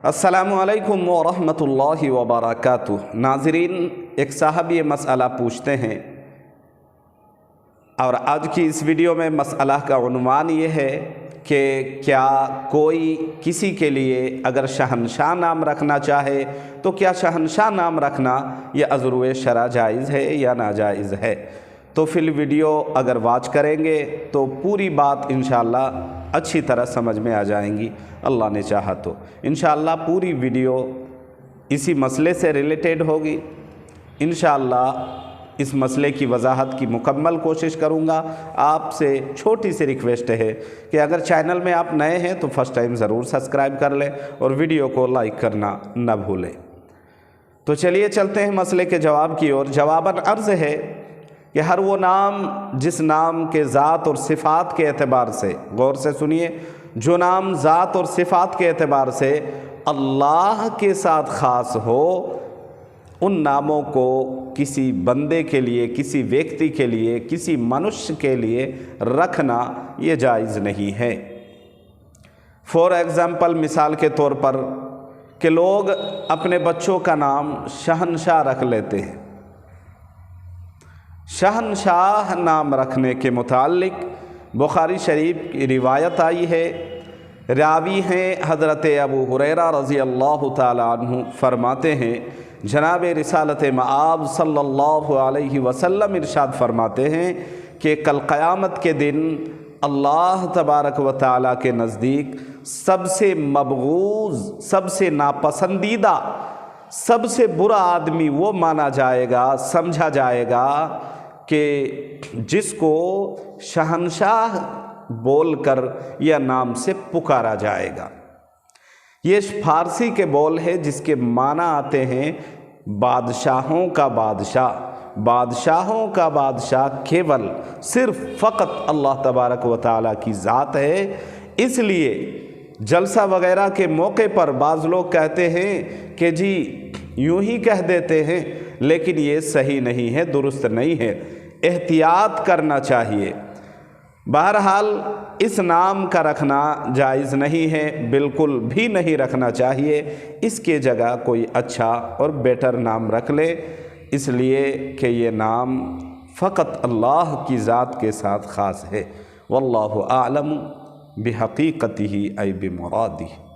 अस्सलामु अलैकुम वरहमतुल्लाहि वबरकातुह। नाज़रीन, एक साहब ये मसला पूछते हैं और आज की इस वीडियो में मसला का उन्वान ये है कि क्या कोई किसी के लिए अगर शहनशाह नाम रखना चाहे तो क्या शहनशाह नाम रखना ये अज़रुए शरा जायज़ है या नाजायज़ है। तो फिर वीडियो अगर वॉच करेंगे तो पूरी बात इंशाअल्लाह अच्छी तरह समझ में आ जाएंगी, अल्लाह ने चाहा तो। इंशाअल्लाह पूरी वीडियो इसी मसले से रिलेटेड होगी। इंशाअल्लाह इस मसले की वजाहत की मुकम्मल कोशिश करूँगा। आपसे छोटी सी रिक्वेस्ट है कि अगर चैनल में आप नए हैं तो फर्स्ट टाइम ज़रूर सब्सक्राइब कर लें और वीडियो को लाइक करना न भूलें। तो चलिए चलते हैं मसले के जवाब की ओर। जवाबन अर्ज़ है कि हर वो नाम जिस नाम के ज़ात और सिफ़ात के एतबार से, गौर से सुनिए, जो नाम ज़ात और सिफ़ात के एतबार से अल्लाह के साथ ख़ास हो, उन नामों को किसी बंदे के लिए, किसी व्यक्ति के लिए, किसी मनुष्य के लिए रखना ये जायज़ नहीं है। फॉर एग्ज़ाम्पल, मिसाल के तौर पर कि लोग अपने बच्चों का नाम शहनशाह रख लेते हैं। शहनशाह नाम रखने के मुताल्लिक बुखारी शरीफ की रिवायत आई है। रावी हैं हज़रत अबू हुरैरा रज़ी अल्लाह ताला अन्हु, फरमाते हैं जनाब रिसालत मआब सल्लल्लाहु अलैहि वसल्लम इरशाद फरमाते हैं कि कल क़यामत के दिन अल्लाह तबारक व तआला के नज़दीक सबसे मबगूज़, सबसे नापसंदीदा, सबसे बुरा आदमी वो माना जाएगा, समझा जाएगा कि जिसको शहनशाह बोलकर या नाम से पुकारा जाएगा। ये फ़ारसी के बोल है जिसके माना आते हैं बादशाहों का बादशाह। बादशाहों का बादशाह केवल सिर्फ फ़कत अल्लाह तबारक व तआला की ज़ात है। इसलिए जलसा वगैरह के मौके पर बाज़ लोग कहते हैं कि जी यूं ही कह देते हैं, लेकिन ये सही नहीं है, दुरुस्त नहीं है, एहतियात करना चाहिए। बहरहाल इस नाम का रखना जायज़ नहीं है, बिल्कुल भी नहीं रखना चाहिए। इसके जगह कोई अच्छा और बेटर नाम रख ले, इसलिए कि ये नाम फ़कत अल्लाह की ज़ात के साथ ख़ास है। वल्लाहु आलम बिहक़ीक़तिही ऐ बिमुरादिही।